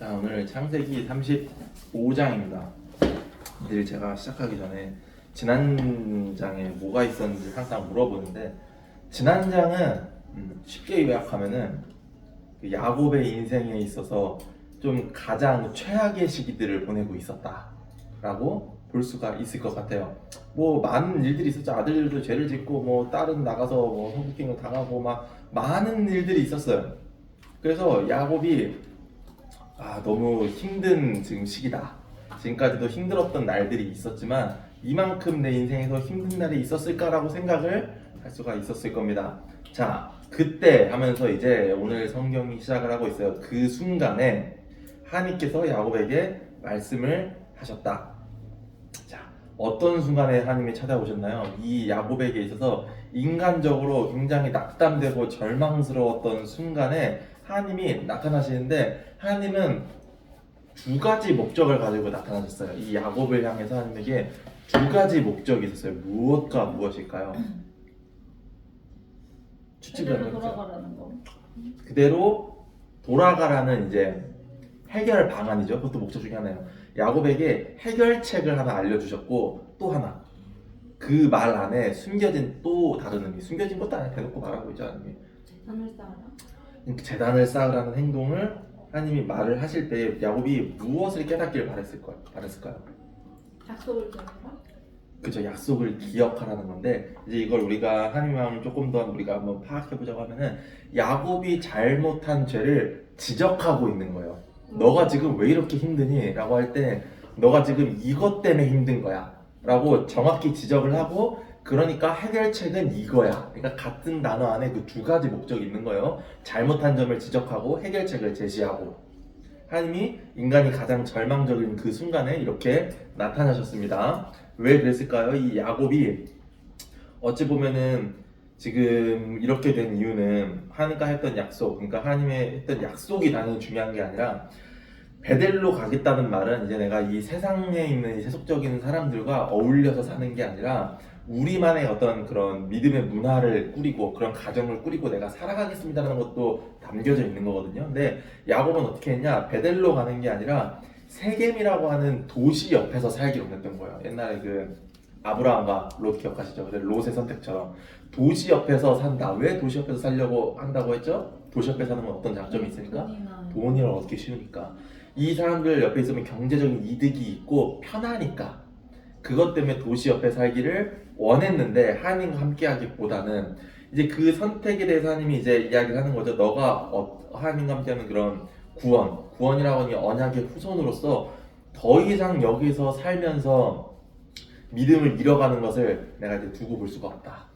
자, 오늘 창세기 35장입니다. 늘 제가 시작하기 전에 지난 장에 뭐가 있었는지 항상 물어보는데, 지난 장은 쉽게 요약하면은 그 야곱의 인생에 있어서 좀 가장 최악의 시기들을 보내고 있었다라고 볼 수가 있을 것 같아요. 뭐 많은 일들이 있었죠. 아들들도 죄를 짓고, 뭐 딸은 나가서 뭐 성폭행을 당하고, 막 많은 일들이 있었어요. 그래서 야곱이 너무 힘든 지금 시기다. 지금까지도 힘들었던 날들이 있었지만 이만큼 내 인생에서 힘든 날이 있었을까라고 생각을 할 수가 있었을 겁니다. 자, 그때 하면서 이제 오늘 성경이 시작을 하고 있어요. 그 순간에 하나님께서 야곱에게 말씀을 하셨다. 자, 어떤 순간에 하나님이 찾아오셨나요? 이 야곱에게 있어서 인간적으로 굉장히 낙담되고 절망스러웠던 순간에 하나님이 나타나시는데, 하나님은 두 가지 목적을 가지고 나타나셨어요. 이 야곱을 향해서 하나님에게 두 가지 목적이 있었어요. 무엇과 무엇일까요? 추측을 그대로 해보세요. 돌아가라는 거. 그대로 돌아가라는 이제 해결 방안이죠. 그것도 목적 중에 하나예요. 야곱에게 해결책을 하나 알려주셨고, 또 하나, 그 말 안에 숨겨진 또 다른 의미, 숨겨진 것도 아니라 대놓고 말하고 있죠. 하나님이 재산을 쌓아라. 재단을 쌓으라는 행동을 하나님이 말을 하실 때 야곱이 무엇을 깨닫기를 바랬을까요? 약속을 지어라. 그죠, 약속을 기억하라는 건데, 이제 이걸 우리가 하나님 마음을 조금 더 우리가 한번 파악해보자고 하면은, 야곱이 잘못한 죄를 지적하고 있는 거예요. 너가 지금 왜 이렇게 힘드니? 라고 할 때, 너가 지금 이것 때문에 힘든 거야 라고 정확히 지적을 하고, 그러니까 해결책은 이거야. 그러니까 같은 단어 안에 그 두 가지 목적이 있는 거예요. 잘못한 점을 지적하고 해결책을 제시하고. 하나님이 인간이 가장 절망적인 그 순간에 이렇게 나타나셨습니다. 왜 그랬을까요? 이 야곱이 어찌 보면은 지금 이렇게 된 이유는 하나님과 했던 약속, 그러니까 하나님의 했던 약속이 당연히 중요한 게 아니라, 베델로 가겠다는 말은 이제 내가 이 세상에 있는 이 세속적인 사람들과 어울려서 사는 게 아니라 우리만의 어떤 그런 믿음의 문화를 꾸리고 그런 가정을 꾸리고 내가 살아가겠습니다라는 것도 담겨져 있는 거거든요. 근데 야곱은 어떻게 했냐? 베델로 가는 게 아니라 세겜이라고 하는 도시 옆에서 살기로 했던 거예요. 옛날에 그 아브라함과 롯 기억하시죠? 롯의 선택처럼 도시 옆에서 산다. 왜 도시 옆에서 살려고 한다고 했죠? 도시 옆에 사는 건 어떤 장점이 있으니까? 돈을 얻기 쉬우니까. 이 사람들 옆에 있으면 경제적인 이득이 있고 편하니까, 그것 때문에 도시 옆에 살기를 원했는데, 하나님과 함께하기보다는 이제 그 선택에 대해서 하나님이 이제 이야기를 하는 거죠. 너가 하나님과 함께하는 그런 구원이라고 하는 언약의 후손으로서 더 이상 여기서 살면서 믿음을 잃어가는 것을 내가 이제 두고 볼 수가 없다.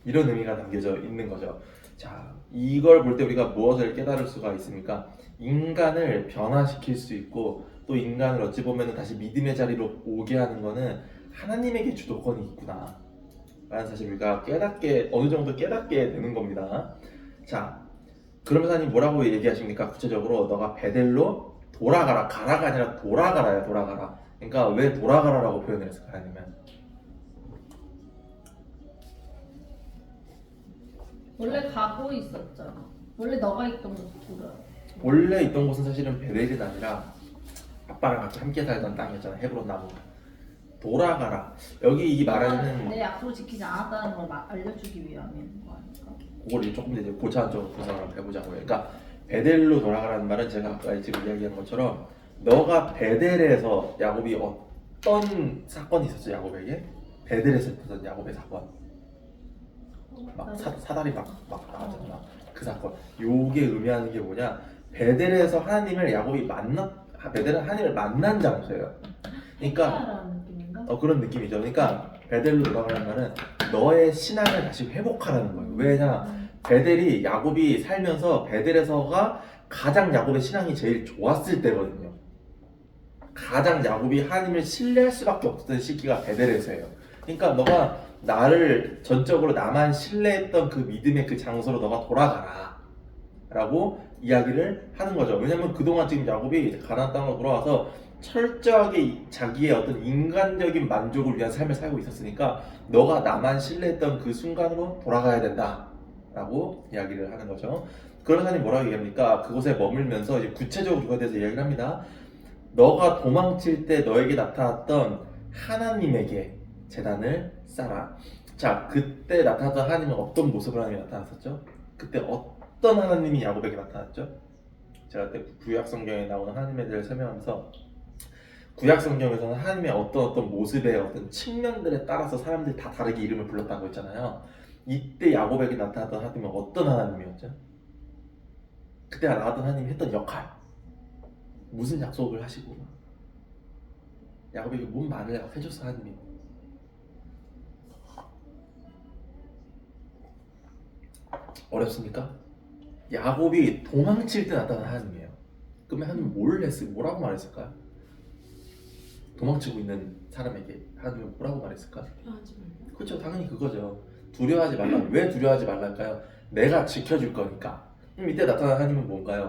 이런 의미가 담겨져 있는 거죠. 자, 이걸 볼 때 우리가 무엇을 깨달을 수가 있습니까? 인간을 변화시킬 수 있고, 또 인간을 어찌 보면 다시 믿음의 자리로 오게 하는 거는 하나님에게 주도권이 있구나 라는 사실 우리가 어느 정도 깨닫게 되는 겁니다. 자, 그러면서 하나님 뭐라고 얘기하십니까? 구체적으로 너가 베델로 돌아가라. 가라가 아니라 돌아가라야. 돌아가라. 그러니까 왜 돌아가라라고 표현을 했을까요? 하나님은 원래 가고 있었잖아. 원래 너가 있던 곳 돌아. 원래 있던 곳은 사실은 베델이 아니라 아빠랑 같이 함께 살던 땅이었잖아. 헤브론 나무. 돌아가라. 여기 이 말하는 내 약속을 지키지 않았다는 걸 알려주기 위함인 거 아닐까? 그걸 조금 더 이제 고차원적으로 분석을 한번 해보자고요. 그러니까 베델로 돌아가라는 말은 제가 아까 지금 이야기한 것처럼, 너가 베델에서 야곱이 어떤 사건이 있었죠? 야곱에게 베델에서 있었던 야곱의 사건, 막 사다리 막 나왔잖아. 그 사건. 요게 의미하는 게 뭐냐? 베델에서 하나님을 야곱이 베델은 하나님을 만난 장소예요. 그러니까 느낌인가? 그런 느낌이죠. 그러니까 베델로 돌아가라는 말은 너의 신앙을 다시 회복하라는 거예요. 왜냐? 베델이 야곱이 살면서 베델에서가 가장 야곱의 신앙이 제일 좋았을 때거든요. 가장 야곱이 하나님을 신뢰할 수밖에 없었던 시기가 베델에서예요. 그러니까 너가 나를 전적으로 나만 신뢰했던 그 믿음의 그 장소로 너가 돌아가라 라고 이야기를 하는 거죠. 왜냐면 그동안 지금 야곱이 가나안 땅으로 돌아와서 철저하게 자기의 어떤 인간적인 만족을 위한 삶을 살고 있었으니까, 너가 나만 신뢰했던 그 순간으로 돌아가야 된다 라고 이야기를 하는 거죠. 그런 하나님 뭐라고 얘기합니까? 그곳에 머물면서 이제 구체적으로 그거에 대해서 이야기를 합니다. 너가 도망칠 때 너에게 나타났던 하나님에게 제단을 쌓아. 자, 그때 나타났던 하나님은 어떤 모습으로 하나님이 나타났었죠? 그때 어떤 하나님이 야곱에게 나타났죠? 제가 그때 구약 성경에 나오는 하나님에 대해 설명하면서 구약 성경에서는 하나님의 어떤 모습의 어떤 측면들에 따라서 사람들이 다 다르게 이름을 불렀다고 했잖아요. 이때 야곱에게 나타났던 하나님은 어떤 하나님이었죠? 그때 나왔던 하나님이 했던 역할, 무슨 약속을 하시고 야곱에게 뭔 말을 해줬어 하나님이. 어렵습니까? 야곱이 도망칠 때 나타난 하나님이에요. 그러면 하나님은 뭐라고 말했을까요? 도망치고 있는 사람에게 하나님은 뭐라고 말했을까? 하지 말라. 그렇죠, 당연히 그거죠. 두려워하지 말라. 왜 두려워하지 말랄까요? 내가 지켜줄 거니까. 그럼 이때 나타난 하나님은 뭔가요?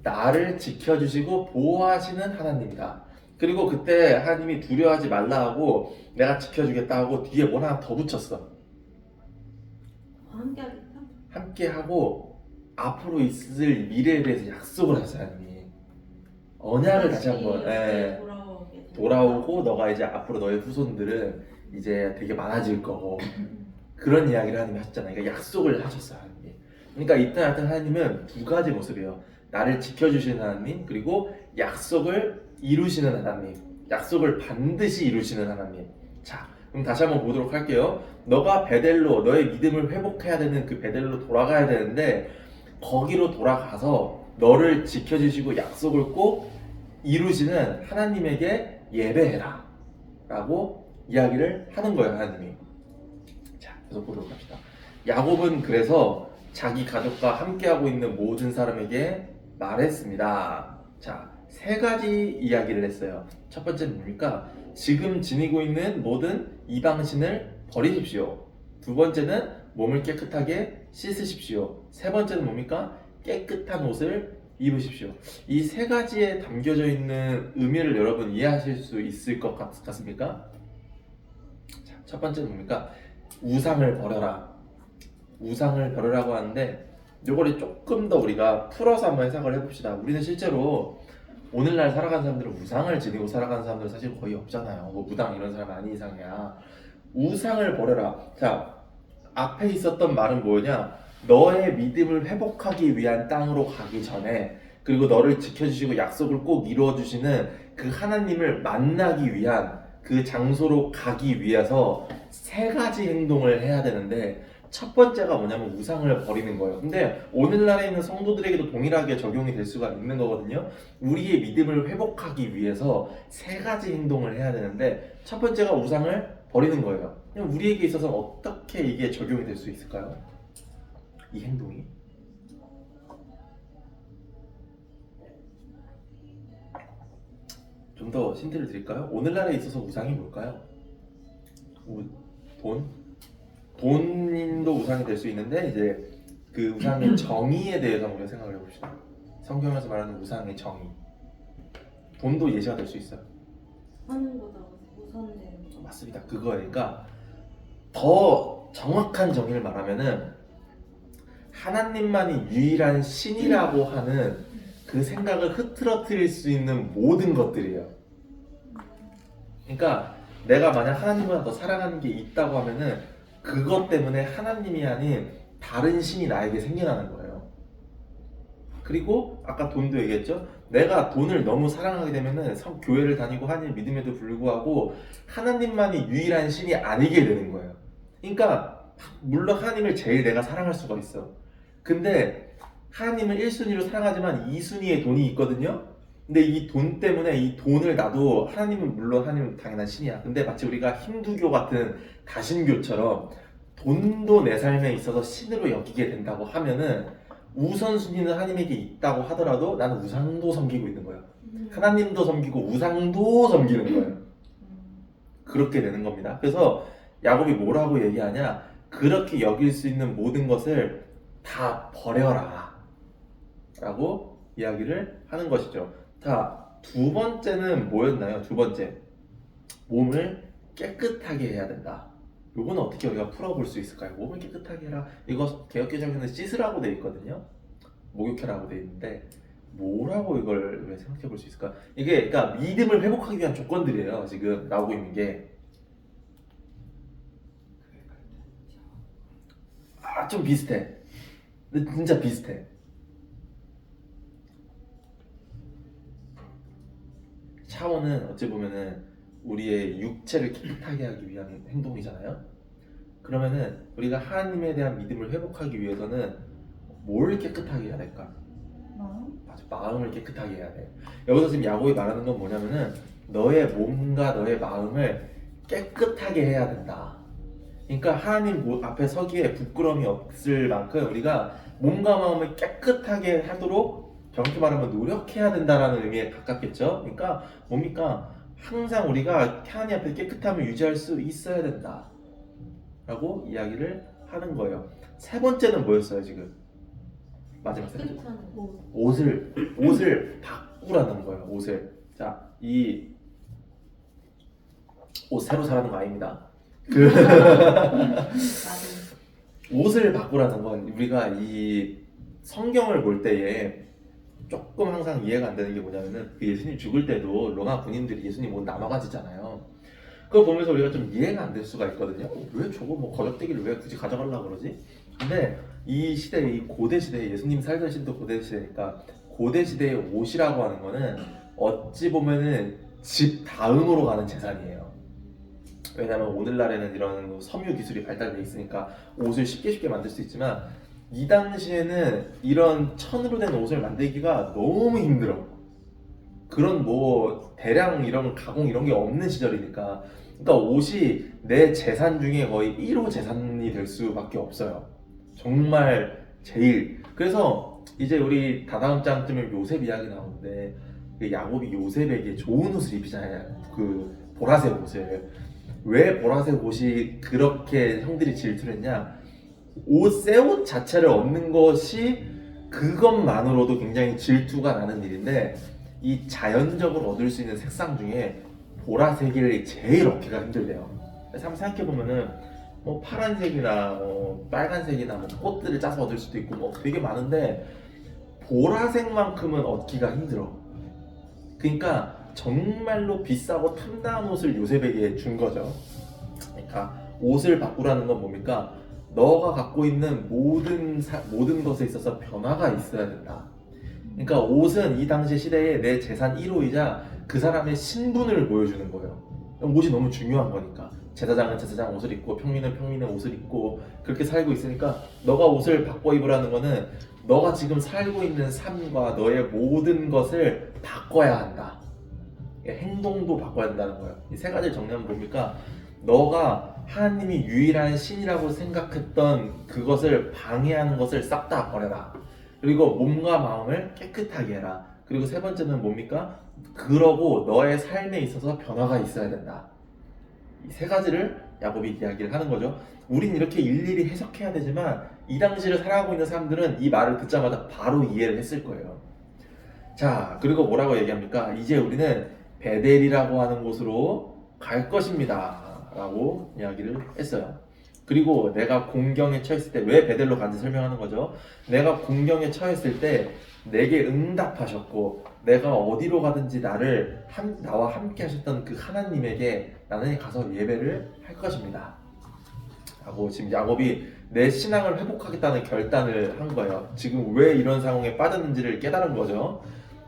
나를 지켜주시고 보호하시는 하나님이다. 그리고 그때 하나님이 두려워하지 말라 하고 내가 지켜주겠다 하고 뒤에 뭘 하나 더 붙였어. 함께하겠다. 함께하고 앞으로 있을 미래에 대해서 약속을 하셨어요. 하나님이 언약을 다시 한번 돌아오고 너가 이제 앞으로 너의 후손들은 이제 되게 많아질 거고 그런 이야기를 하나님이 하셨잖아요. 그러니까 약속을 하셨어요. 하나님이. 그러니까 이때 나타난 하나님은 두 가지 모습이에요. 나를 지켜주시는 하나님, 그리고 약속을 이루시는 하나님, 약속을 반드시 이루시는 하나님. 자, 그럼 다시 한번 보도록 할게요. 너가 베델로 너의 믿음을 회복해야 되는 그 베델로 돌아가야 되는데 거기로 돌아가서 너를 지켜주시고 약속을 꼭 이루시는 하나님에게 예배해라 라고 이야기를 하는 거예요. 하나님이. 자, 계속 보도록 합시다. 야곱은 그래서 자기 가족과 함께하고 있는 모든 사람에게 말했습니다. 자, 세 가지 이야기를 했어요. 첫 번째는 뭡니까? 지금 지니고 있는 모든 이방신을 버리십시오. 두 번째는 몸을 깨끗하게 씻으십시오. 세 번째는 뭡니까? 깨끗한 옷을 입으십시오. 이 세 가지에 담겨져 있는 의미를 여러분 이해하실 수 있을 것 같습니까? 자, 첫 번째는 뭡니까? 우상을 버려라. 우상을 버려라고 하는데 요거를 조금 더 우리가 풀어서 한번 해석을 해봅시다. 우리는 실제로 오늘날 살아가는 사람들은 우상을 지니고 살아가는 사람들은 사실 거의 없잖아요. 뭐 무당 이런 사람 아닌 이상이야. 우상을 버려라. 자, 앞에 있었던 말은 뭐냐? 너의 믿음을 회복하기 위한 땅으로 가기 전에, 그리고 너를 지켜주시고 약속을 꼭 이루어주시는 그 하나님을 만나기 위한 그 장소로 가기 위해서 세 가지 행동을 해야 되는데 첫 번째가 뭐냐면 우상을 버리는 거예요. 근데 오늘날에 있는 성도들에게도 동일하게 적용이 될 수가 있는 거거든요. 우리의 믿음을 회복하기 위해서 세 가지 행동을 해야 되는데 첫 번째가 우상을 버리는 거예요. 그럼 우리에게 있어서 어떻게 이게 적용이 될 수 있을까요? 이 행동이? 좀 더 힌트를 드릴까요? 오늘날에 있어서 우상이 뭘까요? 돈? 돈도 우상이 될 수 있는데 이제 그 우상의 정의에 대해서 우리가 생각을 해봅시다. 성경에서 말하는 우상의 정의. 돈도 예시가 될 수 있어요. 하는 거다 우선되는 거. 맞습니다. 그거니까 더 정확한 정의를 말하면은 하나님만이 유일한 신이라고 하는 그 생각을 흐트러뜨릴 수 있는 모든 것들이에요. 그러니까 내가 만약 하나님보다 더 사랑하는 게 있다고 하면은 그것 때문에 하나님이 아닌 다른 신이 나에게 생겨나는 거예요. 그리고 아까 돈도 얘기했죠. 내가 돈을 너무 사랑하게 되면은 교회를 다니고 하나님 믿음에도 불구하고 하나님만이 유일한 신이 아니게 되는 거예요. 그러니까 물론 하나님을 제일 내가 사랑할 수가 있어. 근데 하나님을 1순위로 사랑하지만 2순위의 돈이 있거든요. 근데 이 돈 때문에 이 돈을 나도 하나님은 물론 하나님은 당연한 신이야. 근데 마치 우리가 힌두교 같은 다신교처럼 돈도 내 삶에 있어서 신으로 여기게 된다고 하면은 우선순위는 하나님에게 있다고 하더라도 나는 우상도 섬기고 있는 거예요. 하나님도 섬기고 우상도 섬기는 거예요. 그렇게 되는 겁니다. 그래서 야곱이 뭐라고 얘기하냐? 그렇게 여길 수 있는 모든 것을 다 버려라 라고 이야기를 하는 것이죠. 자, 두 번째는 뭐였나요? 두 번째, 몸을 깨끗하게 해야 된다. 요거는 어떻게 우리가 풀어볼 수 있을까요? 몸을 깨끗하게 해라. 이거 개역개정에는 씻으라고 되어 있거든요. 목욕해라고 돼 있는데 뭐라고 이걸 왜 생각해 볼 수 있을까? 이게 그러니까 믿음을 회복하기 위한 조건들이에요. 지금 나오고 있는 게. 아, 좀 비슷해. 근데 진짜 비슷해. 샤워는 어찌 보면은 우리의 육체를 깨끗하게 하기 위한 행동이잖아요. 그러면은 우리가 하나님에 대한 믿음을 회복하기 위해서는 뭘 깨끗하게 해야 될까? 맞아, 마음을 깨끗하게 해야 돼. 여기서 지금 야곱이 말하는 건 뭐냐면은 너의 몸과 너의 마음을 깨끗하게 해야 된다. 그러니까 하나님 앞에 서기에 부끄러움이 없을 만큼 우리가 몸과 마음을 깨끗하게 하도록 정확히 말하면 노력해야 된다라는 의미에 가깝겠죠. 그러니까 뭡니까? 항상 우리가 하나님 앞에 깨끗함을 유지할 수 있어야 된다 라고 이야기를 하는 거예요. 세 번째는 뭐였어요 지금? 마지막 세 번째. 깨끗한 옷을 바꾸라는 거예요. 옷을. 자, 이 옷 새로 사라는 거 아닙니다. 맞아. 옷을 바꾸라는 건 우리가 이 성경을 볼 때에 조금 항상 이해가 안 되는 게 뭐냐면은 그 예수님 죽을 때도 로마 군인들이 예수님 옷 나눠 가지잖아요. 그거 보면서 우리가 좀 이해가 안 될 수가 있거든요. 왜 저거 뭐 거적대기를 왜 굳이 가져가려고 그러지? 근데 이 시대, 이 고대 시대에 예수님 살던 시대도 고대 시대니까 고대 시대의 옷이라고 하는 거는 어찌 보면은 집 다음으로 가는 재산이에요. 왜냐면 오늘날에는 이런 섬유 기술이 발달돼 있으니까 옷을 쉽게 만들 수 있지만 이 당시에는 이런 천으로 된 옷을 만들기가 너무 힘들어. 그런 뭐 대량 이런 가공 이런 게 없는 시절이니까. 그러니까 옷이 내 재산 중에 거의 1호 재산이 될 수밖에 없어요. 정말 제일. 그래서 이제 우리 다다음 장쯤에 요셉 이야기 나오는데 그 야곱이 요셉에게 좋은 옷을 입히잖아요. 그 보라색 옷을. 왜 보라색 옷이 그렇게 형들이 질투를 했냐? 새 옷 자체를 얻는 것이 그것만으로도 굉장히 질투가 나는 일인데 이 자연적으로 얻을 수 있는 색상 중에 보라색이 제일 얻기가 힘들대요. 그래서 한번 생각해보면은 뭐 파란색이나 뭐 빨간색이나 뭐 꽃들을 짜서 얻을 수도 있고 뭐 되게 많은데 보라색만큼은 얻기가 힘들어. 그러니까 정말로 비싸고 탐나은 옷을 요셉에게 준 거죠. 그러니까 옷을 바꾸라는 건 뭡니까? 너가 갖고 있는 모든 것에 있어서 변화가 있어야 된다. 그러니까 옷은 이 당시 시대에 내 재산 1호이자 그 사람의 신분을 보여주는 거예요. 옷이 너무 중요한 거니까. 제사장은 제사장 옷을 입고 평민은 평민의 옷을 입고 그렇게 살고 있으니까 너가 옷을 바꿔 입으라는 거는 너가 지금 살고 있는 삶과 너의 모든 것을 바꿔야 한다. 행동도 바꿔야 된다는 거예요. 이 세 가지를 정리하면 뭡니까? 너가 하나님이 유일한 신이라고 생각했던 그것을 방해하는 것을 싹 다 버려라. 그리고 몸과 마음을 깨끗하게 해라. 그리고 세 번째는 뭡니까? 그러고 너의 삶에 있어서 변화가 있어야 된다. 이 세 가지를 야곱이 이야기를 하는 거죠. 우린 이렇게 일일이 해석해야 되지만 이 당시를 살아가고 있는 사람들은 이 말을 듣자마자 바로 이해를 했을 거예요. 자, 그리고 뭐라고 얘기합니까? 이제 우리는 베델이라고 하는 곳으로 갈 것입니다 라고 이야기를 했어요. 그리고 내가 공경에 처했을 때 왜 베델로 간지 설명하는 거죠. 내가 공경에 처했을 때 내게 응답하셨고 내가 어디로 가든지 나와 함께 하셨던 그 하나님에게 나는 가서 예배를 할 것입니다 라고 지금 야곱이 내 신앙을 회복하겠다는 결단을 한 거예요. 지금 왜 이런 상황에 빠졌는지를 깨달은 거죠.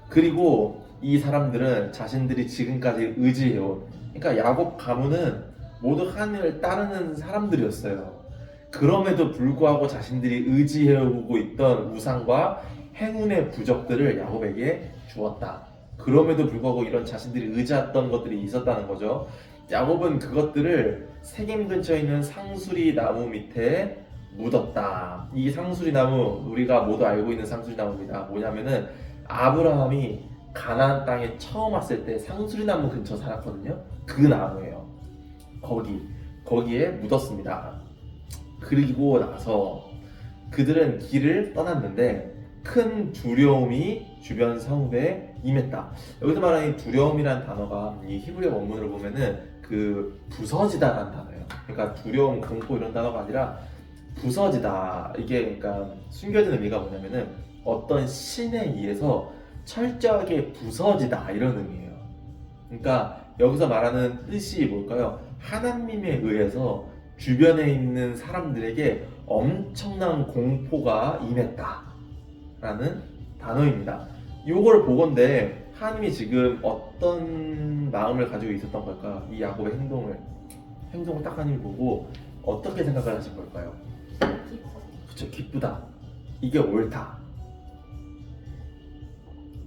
그리고 이 사람들은 자신들이 지금까지 의지해온, 그러니까 야곱 가문은 모두 하나님을 따르는 사람들이었어요. 그럼에도 불구하고 자신들이 의지해오고 있던 우상과 행운의 부적들을 야곱에게 주었다. 그럼에도 불구하고 이런 자신들이 의지했던 것들이 있었다는 거죠. 야곱은 그것들을 세겜 근처에 있는 상수리 나무 밑에 묻었다. 이 상수리 나무, 우리가 모두 알고 있는 상수리 나무입니다. 뭐냐면은 아브라함이 가나안 땅에 처음 왔을 때 상수리 나무 근처 살았거든요. 그 나무예요. 거기에 묻었습니다. 그리고 나서 그들은 길을 떠났는데 큰 두려움이 주변 성배에 임했다. 여기서 말하는 이 두려움이라는 단어가 이 히브리어 원문으로 보면은 그 부서지다라는 단어예요. 그러니까 두려움, 공포 이런 단어가 아니라 부서지다. 이게 그러니까 숨겨진 의미가 뭐냐면은 어떤 신에 의해서 철저하게 부서지다 이런 의미예요. 그러니까 여기서 말하는 뜻이 뭘까요? 하나님에 의해서 주변에 있는 사람들에게 엄청난 공포가 임했다라는 단어입니다. 요걸 보건대 하나님이 지금 어떤 마음을 가지고 있었던 걸까? 이 야곱의 행동을 딱 하나님이 보고 어떻게 생각을 하신 걸까요? 그쵸, 기쁘다. 이게 옳다.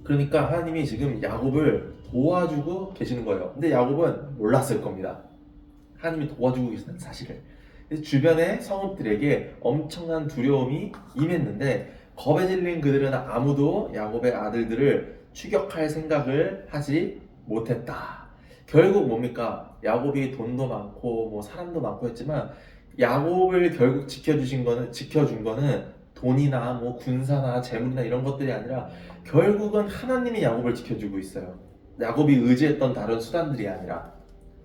그러니까 하나님이 지금 야곱을 도와주고 계시는 거예요. 근데 야곱은 몰랐을 겁니다. 하나님이 도와주고 계시는 사실을. 그래서 주변의 성읍들에게 엄청난 두려움이 임했는데 겁에 질린 그들은 아무도 야곱의 아들들을 추격할 생각을 하지 못했다. 결국 뭡니까? 야곱이 돈도 많고 뭐 사람도 많고 했지만 야곱을 결국 지켜준 거는 돈이나 뭐 군사나 재물이나 이런 것들이 아니라 결국은 하나님이 야곱을 지켜주고 있어요. 야곱이 의지했던 다른 수단들이 아니라.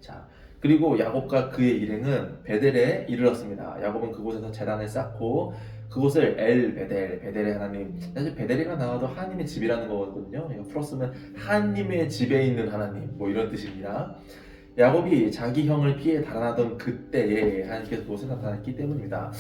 자, 그리고 야곱과 그의 일행은 베델에 이르렀습니다. 야곱은 그곳에서 제단을 쌓고 그곳을 베델의 하나님. 사실 베델이가 나와도 하나님의 집이라는 거거든요. 이거 풀었으면 하나님의 집에 있는 하나님 뭐 이런 뜻입니다. 야곱이 자기 형을 피해 달아나던 그때에 하나님께서 그곳에 나타났기 때문입니다.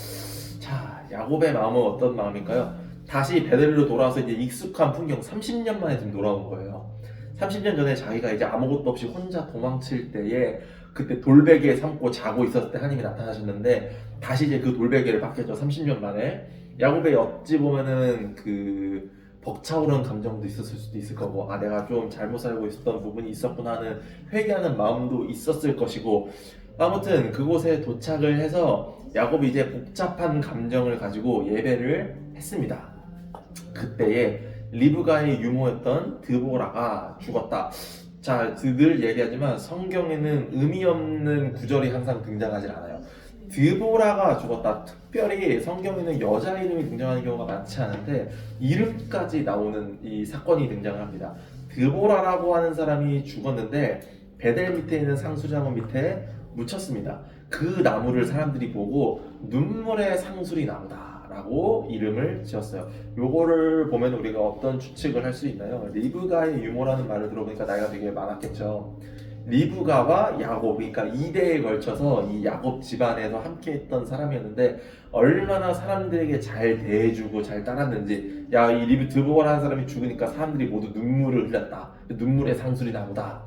자, 야곱의 마음은 어떤 마음일까요? 다시 베델로 돌아와서 이제 익숙한 풍경 30년 만에 지금 돌아온 거예요. 30년 전에 자기가 이제 아무것도 없이 혼자 도망칠 때에 그때 돌베개에 삼고 자고 있었을 때 하나님이 나타나셨는데 다시 이제 그 돌베개를 받겠죠. 30년 만에. 야곱의 어찌 보면은 그 벅차오르는 감정도 있었을 수도 있을 거고, 아 내가 좀 잘못 살고 있었던 부분이 있었구나 하는 회개하는 마음도 있었을 것이고, 아무튼 그곳에 도착을 해서 야곱이 이제 복잡한 감정을 가지고 예배를 했습니다. 그때에 리브가의 유모였던 드보라가 죽었다. 자, 늘 얘기하지만 성경에는 의미 없는 구절이 항상 등장하지 않아요. 드보라가 죽었다. 특별히 성경에는 여자 이름이 등장하는 경우가 많지 않은데 이름까지 나오는 이 사건이 등장을 합니다. 드보라라고 하는 사람이 죽었는데 베델 밑에 있는 상수리나무 밑에 묻혔습니다. 그 나무를 사람들이 보고 눈물의 상수리 나무다 라고 이름을 지었어요. 요거를 보면 우리가 어떤 추측을 할 수 있나요? 리브가의 유모라는 말을 들어보니까 나이가 되게 많았겠죠. 리브가와 야곱, 그러니까 2대에 걸쳐서 이 야곱 집안에서 함께 했던 사람이었는데 얼마나 사람들에게 잘 대해주고 잘 따랐는지, 야, 이 드보라는 사람이 죽으니까 사람들이 모두 눈물을 흘렸다. 눈물의 상술이 나무다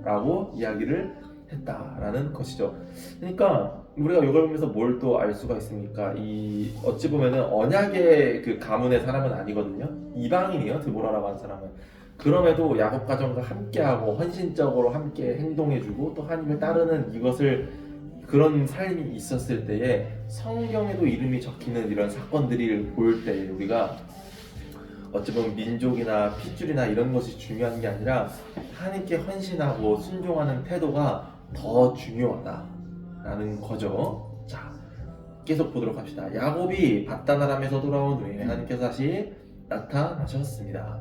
라고 이야기를 했다라는 것이죠. 그러니까 우리가 이걸 보면서 뭘 또 알 수가 있습니까? 이 어찌 보면은 언약의 그 가문의 사람은 아니거든요. 이방인이에요, 드보라라고 하는 사람은. 그럼에도 야곱 가정과 함께하고 헌신적으로 함께 행동해주고 또 하나님을 따르는 이것을 그런 삶이 있었을 때에 성경에도 이름이 적히는 이런 사건들을 볼 때 우리가 어찌 보면 민족이나 핏줄이나 이런 것이 중요한 게 아니라 하나님께 헌신하고 순종하는 태도가 더 중요하다라는 거죠. 자, 계속 보도록 합시다. 야곱이 밧단아람에서 돌아온 후에 하나님께서 다시 나타나셨습니다.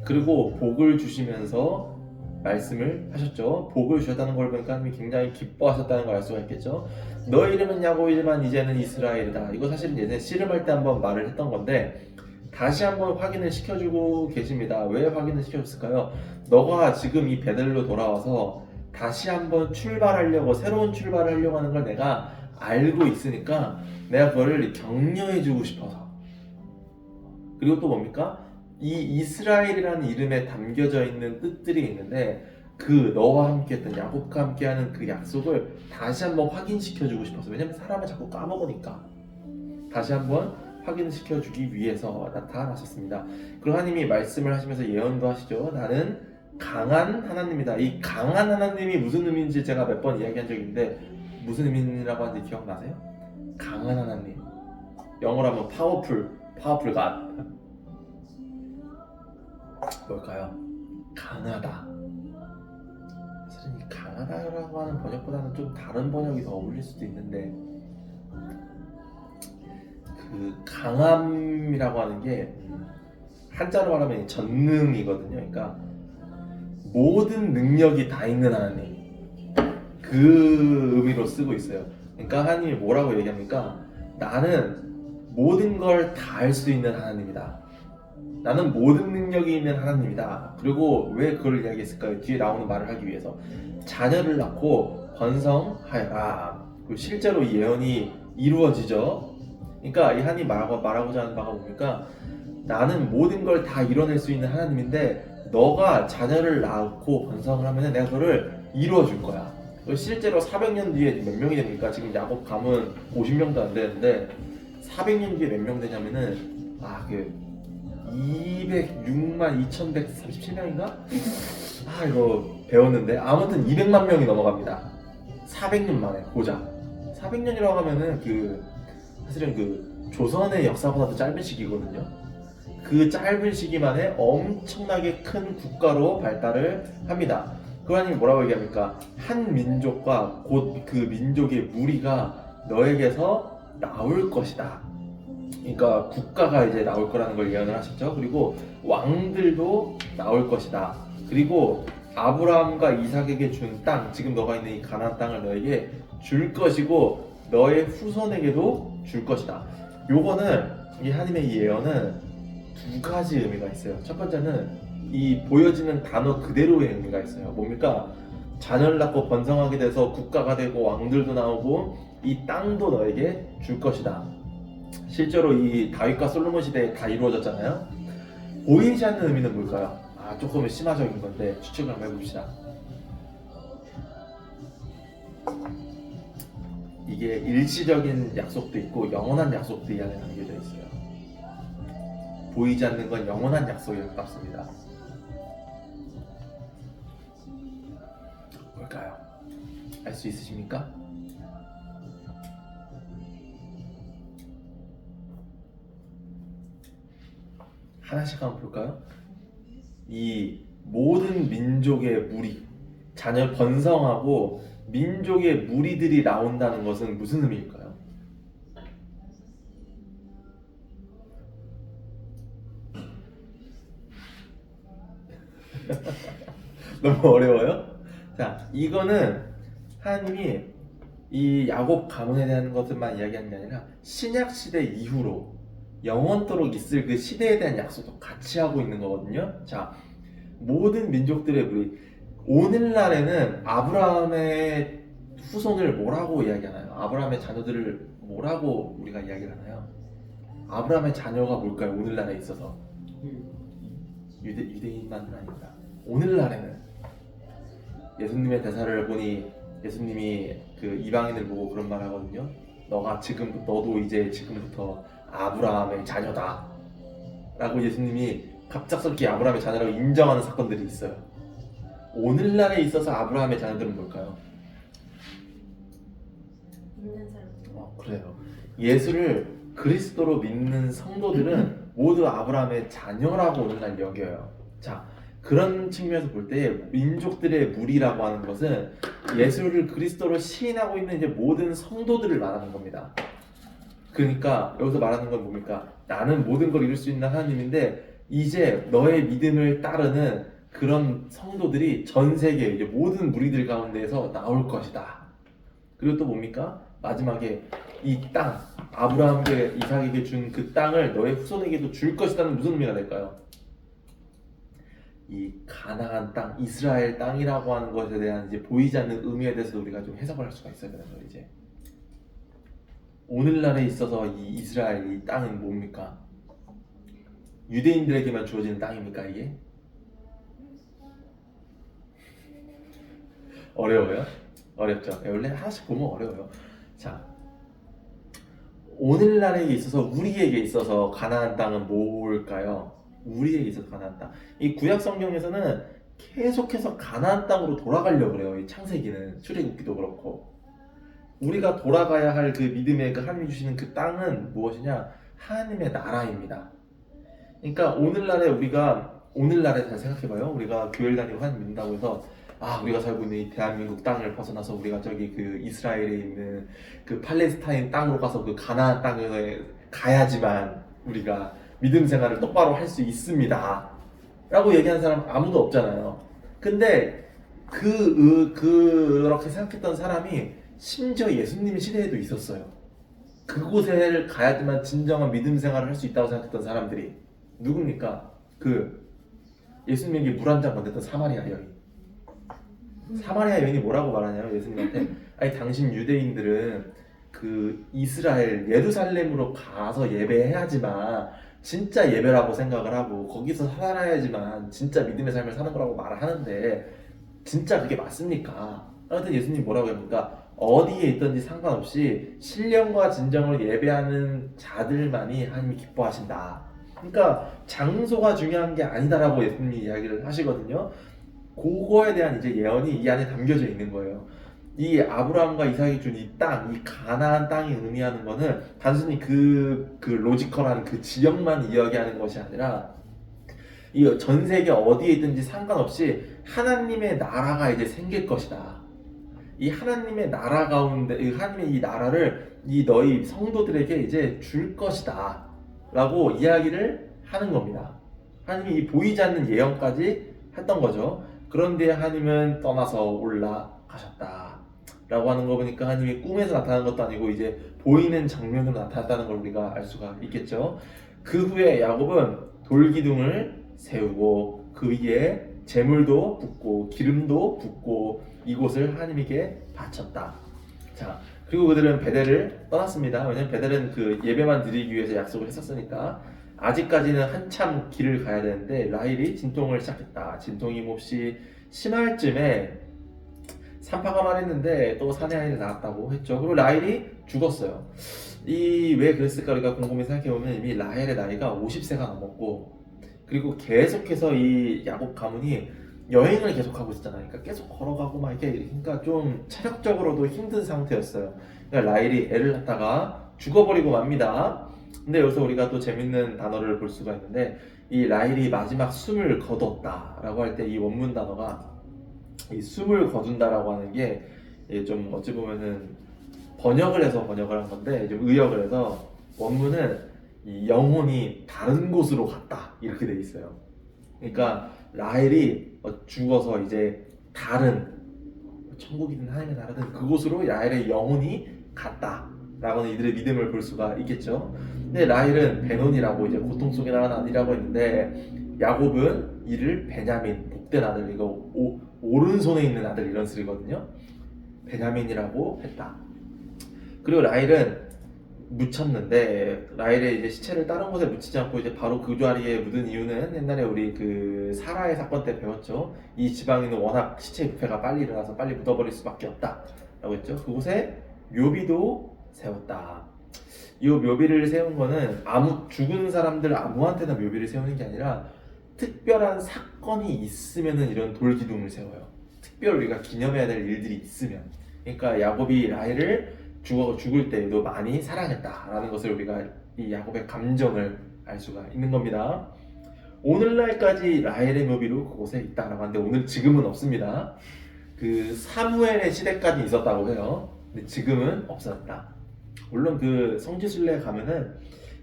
그리고 복을 주시면서 말씀을 하셨죠. 복을 주셨다는 걸 보니까 하나님이 굉장히 기뻐하셨다는 걸 알 수가 있겠죠. 너 이름은 야곱이지만 이제는 이스라엘이다. 이거 사실은 예전에 씨름할 때 한번 말을 했던 건데 다시 한번 확인을 시켜주고 계십니다. 왜 확인을 시켜줬을까요? 너가 지금 이 베델로 돌아와서 다시 한번 출발하려고, 새로운 출발을 하려고 하는 걸 내가 알고 있으니까 내가 그거를 격려해주고 싶어서. 그리고 또 뭡니까? 이 이스라엘이라는 이름에 담겨져 있는 뜻들이 있는데 그 너와 함께했던 야곱과 함께하는 그 약속을 다시 한번 확인시켜주고 싶어서. 왜냐면 사람은 자꾸 까먹으니까 다시 한번 확인시켜주기 위해서 나타나셨습니다. 그리고 하나님이 말씀을 하시면서 예언도 하시죠. 나는 강한 하나님이다. 이 강한 하나님이 무슨 의미인지 제가 몇 번 이야기한 적이 있는데 무슨 의미라고 하는지 기억나세요? 강한 하나님, 영어로 하면 powerful God. 뭘까요? 강하다. 사실 이 강하다라고 하는 번역보다는 좀 다른 번역이 더 어울릴 수도 있는데 그 강함이라고 하는 게 한자로 말하면 전능이거든요. 그러니까 모든 능력이 다 있는 하나님, 그 의미로 쓰고 있어요. 그러니까 하나님이 뭐라고 얘기합니까? 나는 모든 걸 다 할 수 있는 하나님이다 나는 모든 능력이 있는 하나님이다. 그리고 왜 그걸 이야기했을까요? 뒤에 나오는 말을 하기 위해서 자녀를 낳고 번성하여라. 그리고 실제로 이 예언이 이루어지죠. 그러니까 이 하나님 말하고자 하는 바가 뭡니까? 나는 모든 걸 다 이뤄낼 수 있는 하나님인데 너가 자녀를 낳고 번성을 하면 내가 그거를 이루어줄 거야. 실제로 400년 뒤에 몇 명이 됩니까? 지금 야곱 가문 50명도 안 되는데 400년 뒤에 몇 명 되냐면은 206만 2137명인가? 이거 배웠는데 아무튼 200만 명이 넘어갑니다. 400년 만에 고작 400년이라고 하면은 사실은 조선의 역사보다도 짧은 시기거든요. 그 짧은 시기 만에 엄청나게 큰 국가로 발달을 합니다. 그 하나님이 뭐라고 얘기합니까? 한 민족과 곧 그 민족의 무리가 너에게서 나올 것이다. 그러니까 국가가 이제 나올 거라는 걸 예언을 하셨죠. 그리고 왕들도 나올 것이다. 그리고 아브라함과 이삭에게 준 땅, 지금 너가 있는 이 가나안 땅을 너에게 줄 것이고 너의 후손에게도 줄 것이다. 요거는 이 하나님의 이 예언은 두 가지 의미가 있어요. 첫 번째는 이 보여지는 단어 그대로의 의미가 있어요. 뭡니까? 자녀를 낳고 번성하게 돼서 국가가 되고 왕들도 나오고 이 땅도 너에게 줄 것이다. 실제로 이 다윗과 솔로몬 시대에 다 이루어졌잖아요. 보이지 않는 의미는 뭘까요? 조금 심화적인 건데 추측을 한번 해봅시다. 이게 일시적인 약속도 있고 영원한 약속도 이 안에 담겨져 있어요. 보이지 않는 건 영원한 약속에 가깝습니다. 뭘까요? 알 수 있으십니까? 하나씩 한번 볼까요? 이 모든 민족의 무리, 자녀 번성하고 민족의 무리들이 나온다는 것은 무슨 의미일까요? 너무 어려워요? 자, 이거는 하나님이 이 야곱 가문에 대한 것들만 이야기하는 게 아니라 신약 시대 이후로 영원토록 있을 그 시대에 대한 약속도 같이 하고 있는 거거든요. 자, 모든 민족들의 무리, 오늘날에는 아브라함의 후손을 뭐라고 이야기하나요? 아브라함의 자녀들을 뭐라고 우리가 이야기를 하나요? 아브라함의 자녀가 뭘까요? 오늘날에 있어서 유대인만은 아닙니다. 오늘날에는 예수님의 대사를 보니 예수님이 그 이방인을 보고 그런 말 하거든요. 너도 이제 지금부터 아브라함의 자녀다 라고 예수님이 갑작스럽게 아브라함의 자녀라고 인정하는 사건들이 있어요. 오늘날에 있어서 아브라함의 자녀들은 뭘까요? 믿는 사람. 그래요. 예수를 그리스도로 믿는 성도들은 모두 아브라함의 자녀라고 오늘날 여겨요. 자, 그런 측면에서 볼 때 민족들의 무리라고 하는 것은 예수를 그리스도로 시인하고 있는 이제 모든 성도들을 말하는 겁니다. 그러니까 여기서 말하는 건 뭡니까? 나는 모든 걸 이룰 수 있는 하나님인데 이제 너의 믿음을 따르는 그런 성도들이 전 세계 이제 모든 무리들 가운데에서 나올 것이다. 그리고 또 뭡니까? 마지막에 이 땅, 아브라함에게 이삭에게 준 그 땅을 너의 후손에게도 줄 것이라는 무슨 의미가 될까요? 이 가나안 땅, 이스라엘 땅이라고 하는 것에 대한 이제 보이지 않는 의미에 대해서 우리가 좀 해석을 할 수가 있어야 되는 거예요. 이제 오늘날에 있어서 이 이스라엘 이 땅은 뭡니까? 유대인들에게만 주어지는 땅입니까 이게? 어려워요? 어렵죠? 원래 하나씩 보면 어려워요. 자, 오늘날에 있어서 우리에게 있어서 가나안 땅은 뭘까요? 우리에게 있어서 가나안 땅. 이 구약 성경에서는 계속해서 가나안 땅으로 돌아가려고 그래요. 이 창세기는 출애굽기도 그렇고. 우리가 돌아가야 할 그 믿음의 그 하나님이 주시는 그 땅은 무엇이냐? 하나님의 나라입니다. 그러니까 오늘날에 잘 생각해봐요. 우리가 교회를 다니고 하나님 믿는다고 해서 우리가 살고 있는 이 대한민국 땅을 벗어나서 우리가 저기 그 이스라엘에 있는 그 팔레스타인 땅으로 가서 그 가나안 땅에 가야지만 우리가 믿음 생활을 똑바로 할 수 있습니다 라고 얘기하는 사람 아무도 없잖아요. 근데 그렇게 생각했던 사람이 심지어 예수님 시대에도 있었어요. 그곳에 가야지만 진정한 믿음 생활을 할 수 있다고 생각했던 사람들이 누굽니까? 그 예수님에게 물 한 잔 건넸던 사마리아 여인. 사마리아 여인이 뭐라고 말하냐면 예수님한테 아니 당신 유대인들은 그 이스라엘 예루살렘으로 가서 예배해야지만 진짜 예배라고 생각을 하고 거기서 살아야지만 진짜 믿음의 삶을 사는 거라고 말을 하는데 진짜 그게 맞습니까? 아무튼 예수님 뭐라고 합니까? 어디에 있든지 상관없이 신령과 진정을 예배하는 자들만이 하나님이 기뻐하신다. 그러니까 장소가 중요한 게 아니다라고 예수님이 이야기를 하시거든요. 그거에 대한 이제 예언이 이 안에 담겨져 있는 거예요. 이 아브라함과 이삭이 준 이 땅, 이 가나안 땅이 의미하는 거는 단순히 그 로지컬한 그 지역만 이야기하는 것이 아니라 이 전 세계 어디에 있든지 상관없이 하나님의 나라가 이제 생길 것이다. 이 하나님의 나라 가운데, 이 하나님의 이 나라를 이 너희 성도들에게 이제 줄 것이다. 라고 이야기를 하는 겁니다. 하나님이 이 보이지 않는 예언까지 했던 거죠. 그런데 하나님은 떠나서 올라가셨다. 라고 하는 거 보니까 하나님이 꿈에서 나타나는 것도 아니고 이제 보이는 장면으로 나타났다는 걸 우리가 알 수가 있겠죠. 그 후에 야곱은 돌기둥을 세우고 그 위에 재물도 붓고 기름도 붓고 이곳을 하나님에게 바쳤다. 자, 그리고 그들은 베델을 떠났습니다. 왜냐면 베델은 그 예배만 드리기 위해서 약속을 했었으니까 아직까지는 한참 길을 가야 되는데 라헬이 진통을 시작했다. 진통이 몹시 심할 쯤에 산파가 말했는데 또 사내 아이를 낳았다고 했죠. 그리고 라헬이 죽었어요. 이 왜 그랬을까 우리가 곰곰이 생각해보면 이미 라헬의 나이가 50세가 넘었고 그리고 계속해서 이 야곱 가문이 여행을 계속하고 있었잖아요. 그러니까 계속 걸어가고 막 이렇게 그러니까 좀 체력적으로도 힘든 상태였어요. 그러니까 라헬이 애를 낳다가 죽어버리고 맙니다. 근데 여기서 우리가 또 재밌는 단어를 볼 수가 있는데 이 라헬이 마지막 숨을 거뒀다라고 할 때 이 원문 단어가 이 숨을 거둔다라고 하는 게 좀 어찌 보면은 번역을 해서 번역을 한 건데 좀 의역을 해서 원문은 이 영혼이 다른 곳으로 갔다 이렇게 돼 있어요. 그러니까 라헬이 죽어서 이제 다른 천국이든 하나님의 나라든 그곳으로 라헬의 영혼이 갔다라고 하는 이들의 믿음을 볼 수가 있겠죠. 근데 라헬은 베논이라고 이제 고통 속에 나간 아들이라고 했는데 야곱은 이를 베냐민 복된 아들 이거 오른손에 있는 아들 이런 쓰거든요. 베냐민이라고 했다. 그리고 라헬은 묻혔는데 라헬의 이제 시체를 다른 곳에 묻히지 않고 이제 바로 그 자리에 묻은 이유는 옛날에 우리 그 사라의 사건 때 배웠죠. 이 지방에는 워낙 시체 부패가 빨리 일어나서 빨리 묻어버릴 수밖에 없다라고 했죠. 그곳에 묘비도 세웠다. 이 묘비를 세운 거는 죽은 사람들 아무한테나 묘비를 세우는 게 아니라 특별한 사건이 있으면은 이런 돌기둥을 세워요. 특별 우리가 기념해야 될 일들이 있으면. 그러니까 야곱이 라헬을 죽을 때에도 많이 사랑했다라는 것을 우리가 이 야곱의 감정을 알 수가 있는 겁니다. 오늘날까지 라헬의 묘비로 그곳에 있다라고 하는데 오늘 지금은 없습니다. 그 사무엘의 시대까지 있었다고 해요. 근데 지금은 없어졌다. 물론 그 성지순례에 가면은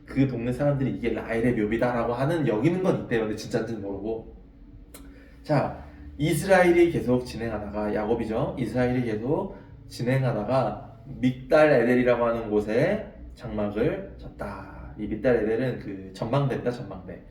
그 동네 사람들이 이게 라헬의 묘비다라고 하는 여기는 건 있대요. 근데 진짜인지는 모르고. 자, 이스라엘이 계속 진행하다가 야곱이죠. 이스라엘이 계속 진행하다가 믹달 에델이라고 하는 곳에 장막을 쳤다. 이 믹달 에델은 그 전망대입니다. 전망대.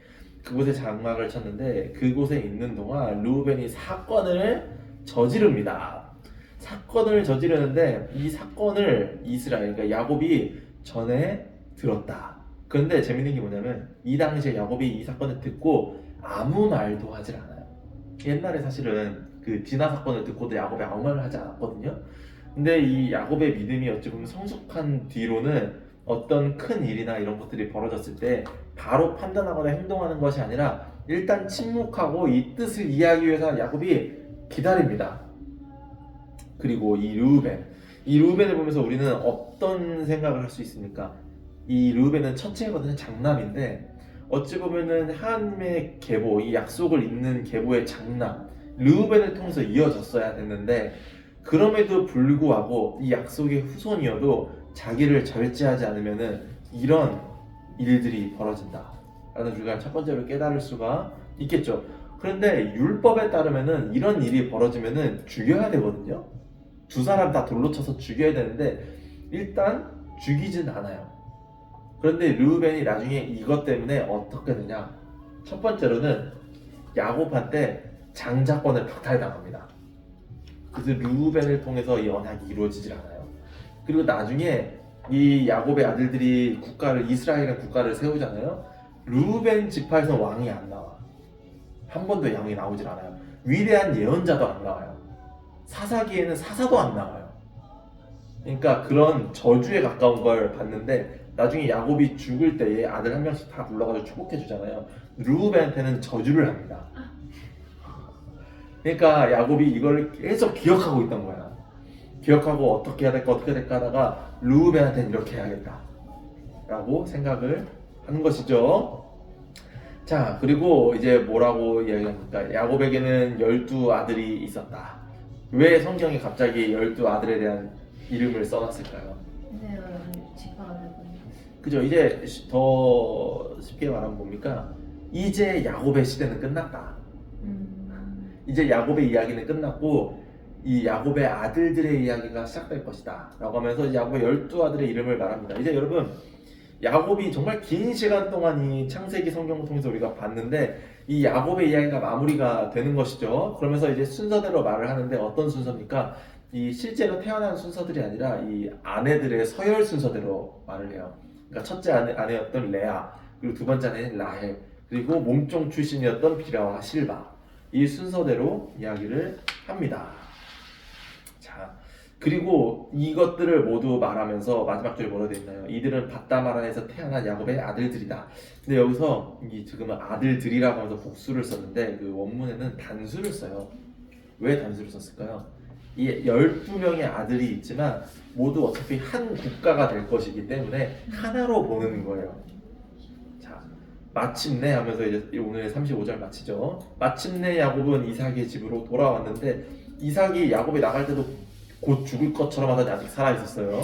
그곳에 장막을 쳤는데 그곳에 있는 동안 르우벤이 사건을 저지릅니다. 사건을 저지르는데 이 사건을 이스라엘, 그러니까 야곱이 전에 들었다. 그런데 재밌는 게 뭐냐면 이 당시에 야곱이 이 사건을 듣고 아무 말도 하질 않아요. 옛날에 사실은 그 디나 사건을 듣고도 야곱이 아무 말을 하지 않았거든요. 근데 이 야곱의 믿음이 어찌 보면 성숙한 뒤로는 어떤 큰 일이나 이런 것들이 벌어졌을 때 바로 판단하거나 행동하는 것이 아니라 일단 침묵하고 이 뜻을 이해하기 위해서 야곱이 기다립니다. 그리고 이 르우벤을 보면서 우리는 어떤 생각을 할 수 있습니까? 이 르우벤은 첫째거든요. 장남인데 어찌 보면은 하나님의 계보, 이 약속을 잇는 계보의 장남 르우벤을 통해서 이어졌어야 됐는데 그럼에도 불구하고 이 약속의 후손이어도 자기를 절제하지 않으면은 이런 일들이 벌어진다 라는 우리가 첫 번째로 깨달을 수가 있겠죠. 그런데 율법에 따르면은 이런 일이 벌어지면은 죽여야 되거든요. 두 사람 다 돌로 쳐서 죽여야 되는데 일단 죽이진 않아요. 그런데 르우벤이 나중에 이것 때문에 어떻게 되냐, 첫 번째로는 야곱한테 장자권을 박탈당합니다. 그래서 르우벤을 통해서 이 언약이 이루어지질 않아요. 그리고 나중에 이 야곱의 아들들이 이스라엘의 국가를 세우잖아요. 르우벤 지파에서 왕이 안 나와. 한 번도 왕이 나오질 않아요. 위대한 예언자도 안 나와요. 사사기에는 사사도 안 나와요. 그러니까 그런 저주에 가까운 걸 봤는데 나중에 야곱이 죽을 때에 아들 한 명씩 다 불러가지고 축복해 주잖아요. 르우벤한테는 저주를 합니다. 그러니까 야곱이 이걸 계속 기억하고 있던 거야. 기억하고 어떻게 해야 될까 하다가 르우벤한테는 이렇게 해야겠다 라고 생각을 하는 것이죠. 자, 그리고 이제 뭐라고 이야기합니까? 야곱에게는 12아들이 있었다. 왜 성경이 갑자기 12아들에 대한 이름을 써놨을까요? 네, 지파가 되고. 그죠? 이제 더 쉽게 말하면 뭡니까? 이제 야곱의 시대는 끝났다. 이제 야곱의 이야기는 끝났고 이 야곱의 아들들의 이야기가 시작될 것이다 라고 하면서 야곱의 12아들의 이름을 말합니다. 이제 여러분, 야곱이 정말 긴 시간 동안 이 창세기 성경을 통해서 우리가 봤는데 이 야곱의 이야기가 마무리가 되는 것이죠. 그러면서 이제 순서대로 말을 하는데 어떤 순서입니까? 이 실제로 태어난 순서들이 아니라 이 아내들의 서열 순서대로 말을 해요. 그러니까 첫째 아내였던 레아, 그리고 두 번째 아내는 라헬, 그리고 몸종 출신이었던 비라와 실바, 이 순서대로 이야기를 합니다. 자, 그리고 이것들을 모두 말하면서 마지막 줄에 뭐라고 되어 있나요? 이들은 밧다마라에서 태어난 야곱의 아들들이다. 근데 여기서 지금은 아들들이라고 하면서 복수를 썼는데 그 원문에는 단수를 써요. 왜 단수를 썼을까요? 이 12명의 아들이 있지만 모두 어차피 한 국가가 될 것이기 때문에 하나로 보는 거예요. 자, 마침내 하면서 이제 오늘 35절 마치죠. 마침내 야곱은 이삭의 집으로 돌아왔는데 이삭이 야곱이 나갈 때도 곧 죽을 것처럼 하더니 아직 살아있었어요.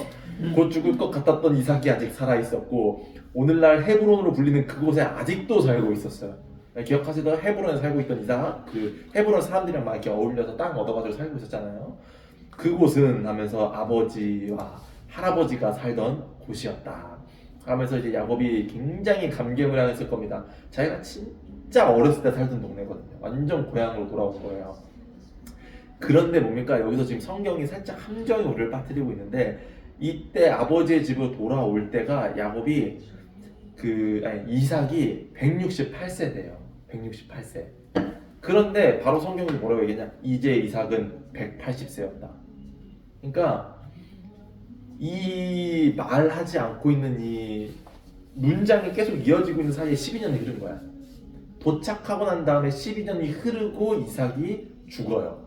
곧 죽을 것 같았던 이삭이 아직 살아있었고 오늘날 헤브론으로 불리는 그곳에 아직도 살고 있었어요. 기억하시던 헤브론에 살고 있던 이삭, 그 헤브론 사람들이랑 막 이렇게 어울려서 땅 얻어가지고 살고 있었잖아요. 그곳은 하면서 아버지와 할아버지가 살던 곳이었다 하면서 이제 야곱이 굉장히 감개무량했을 겁니다. 자기가 진짜 어렸을 때 살던 동네거든요. 완전 고향으로 돌아온 거예요. 그런데 뭡니까? 여기서 지금 성경이 살짝 함정이 우리를 빠뜨리고 있는데 이때 아버지의 집으로 돌아올 때가 이삭이 168세 돼요. 168세. 그런데 바로 성경이 뭐라고 얘기했냐? 이제 이삭은 180세였다. 그러니까 이 말하지 않고 있는 이 문장이 계속 이어지고 있는 사이에 12년이 흐른 거야. 도착하고 난 다음에 12년이 흐르고 이삭이 죽어요.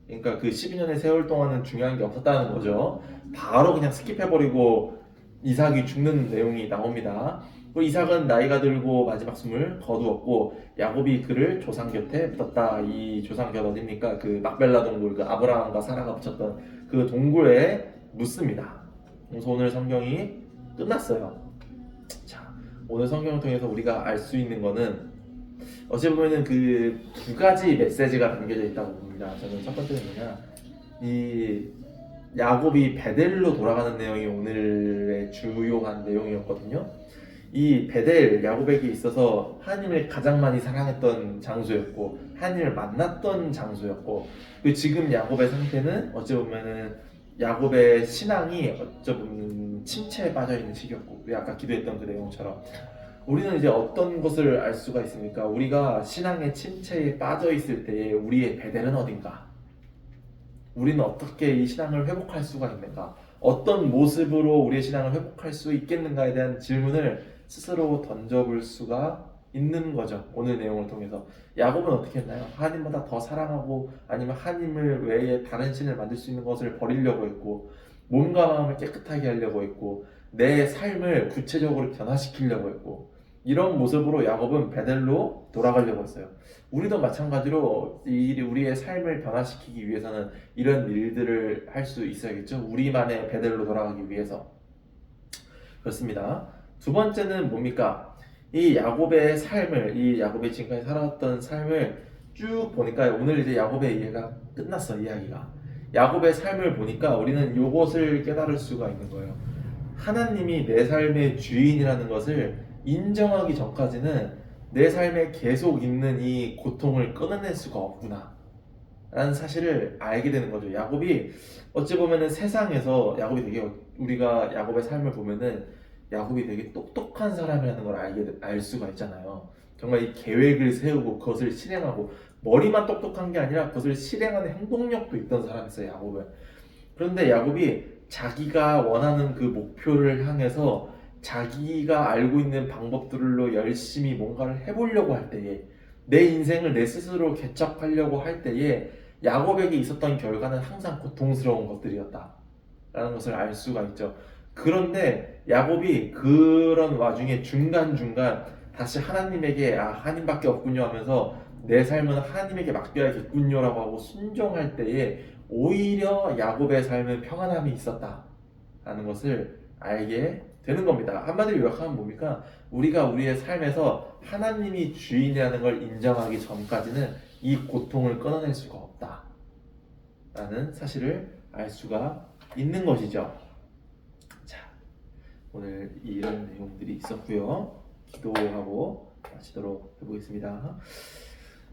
그러니까 그 12년의 세월 동안은 중요한 게 없었다는 거죠. 바로 그냥 스킵해버리고 이삭이 죽는 내용이 나옵니다. 이삭은 나이가 들고 마지막 숨을 거두었고 야곱이 그를 조상 곁에 묻었다. 이 조상 곁 어딥니까? 그 막벨라 동굴, 그 아브라함과 사라가 붙였던 그 동굴에 묻습니다. 그래서 오늘 성경이 끝났어요. 자, 오늘 성경을 통해서 우리가 알 수 있는 거는 어찌 보면은 그 두 가지 메시지가 담겨져 있다고 봅니다. 저는 첫 번째는 뭐냐, 이 야곱이 베델로 돌아가는 내용이 오늘의 주요한 내용이었거든요. 이 베델, 야곱에게 있어서 하나님을 가장 많이 사랑했던 장소였고 하나님을 만났던 장소였고, 지금 야곱의 상태는 어찌 보면은 야곱의 신앙이 어찌 보면 침체에 빠져 있는 시기였고, 우리 아까 기도했던 그 내용처럼 우리는 이제 어떤 것을 알 수가 있습니까? 우리가 신앙의 침체에 빠져 있을 때에 우리의 베델은 어딘가? 우리는 어떻게 이 신앙을 회복할 수가 있는가? 어떤 모습으로 우리의 신앙을 회복할 수 있겠는가에 대한 질문을 스스로 던져볼 수가 있는 거죠. 오늘 내용을 통해서 야곱은 어떻게 했나요? 하나님보다 더 사랑하고 아니면 하나님을 외에 다른 신을 만들 수 있는 것을 버리려고 했고, 몸과 마음을 깨끗하게 하려고 했고, 내 삶을 구체적으로 변화시키려고 했고, 이런 모습으로 야곱은 베델로 돌아가려고 했어요. 우리도 마찬가지로 우리의 삶을 변화시키기 위해서는 이런 일들을 할 수 있어야겠죠. 우리만의 베델로 돌아가기 위해서. 그렇습니다. 두 번째는 뭡니까? 이 야곱의 삶을, 이 야곱이 지금까지 살아왔던 삶을 쭉 보니까 오늘 이제 야곱의 이해가 끝났어. 이야기가 야곱의 삶을 보니까 우리는 이것을 깨달을 수가 있는 거예요. 하나님이 내 삶의 주인이라는 것을 인정하기 전까지는 내 삶에 계속 있는 이 고통을 끊어낼 수가 없구나 라는 사실을 알게 되는 거죠. 야곱이 어찌 보면은 세상에서 야곱이 되게, 우리가 야곱의 삶을 보면은 야곱이 되게 똑똑한 사람이라는 걸 알 수가 있잖아요. 정말 이 계획을 세우고 그것을 실행하고, 머리만 똑똑한 게 아니라 그것을 실행하는 행동력도 있던 사람이었어요, 야곱은. 그런데 야곱이 자기가 원하는 그 목표를 향해서 자기가 알고 있는 방법들로 열심히 뭔가를 해보려고 할 때에, 내 인생을 내 스스로 개척하려고 할 때에 야곱에게 있었던 결과는 항상 고통스러운 것들이었다 라는 것을 알 수가 있죠. 그런데 야곱이 그런 와중에 중간중간 다시 하나님에게 하나님밖에 없군요 하면서 내 삶은 하나님에게 맡겨야겠군요 라고 하고 순종할 때에 오히려 야곱의 삶은 평안함이 있었다 라는 것을 알게 되는 겁니다. 한마디로 요약하면 뭡니까? 우리가 우리의 삶에서 하나님이 주인이라는 걸 인정하기 전까지는 이 고통을 끊어낼 수가 없다 라는 사실을 알 수가 있는 것이죠. 자, 오늘 이런 내용들이 있었고요. 기도하고 마치도록 해보겠습니다.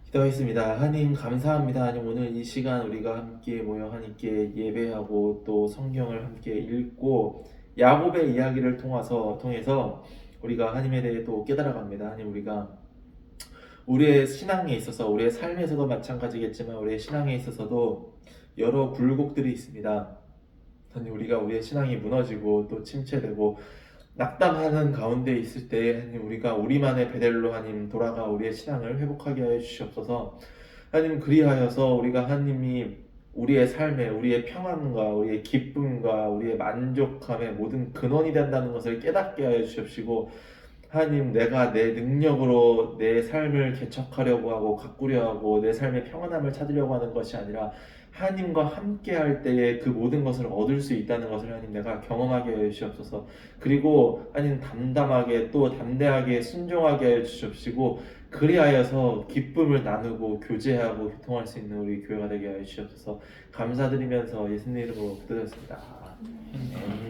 기도하겠습니다. 하나님 감사합니다. 하나님, 오늘 이 시간 우리가 함께 모여 하나님께 예배하고 또 성경을 함께 읽고 야곱의 이야기를 통해서 우리가 하나님에 대해 또 깨달아갑니다. 하나님, 우리가 우리의 신앙에 있어서, 우리의 삶에서도 마찬가지겠지만 우리의 신앙에 있어서도 여러 굴곡들이 있습니다. 하나님, 우리가 우리의 신앙이 무너지고 또 침체되고 낙담하는 가운데 있을 때 하나님, 우리가 우리만의 베델로 하나님 돌아가 우리의 신앙을 회복하게 하여 주시옵소서. 하나님, 그리하여서 우리가 하나님이 우리의 삶에, 우리의 평안과 우리의 기쁨과 우리의 만족함의 모든 근원이 된다는 것을 깨닫게 하여 주시옵시고, 하나님, 내가 내 능력으로 내 삶을 개척하려고 하고 가꾸려 하고 내 삶의 평안함을 찾으려고 하는 것이 아니라 하나님과 함께 할 때에 그 모든 것을 얻을 수 있다는 것을 하나님 내가 경험하게 해주시옵소서. 그리고 하나님, 담담하게 또 담대하게 순종하게 해주시옵시고, 그리하여서 기쁨을 나누고 교제하고 교통할 수 있는 우리 교회가 되게 하여 주시옵소서. 감사드리면서 예수님 이름으로 기도드렸습니다. 아멘.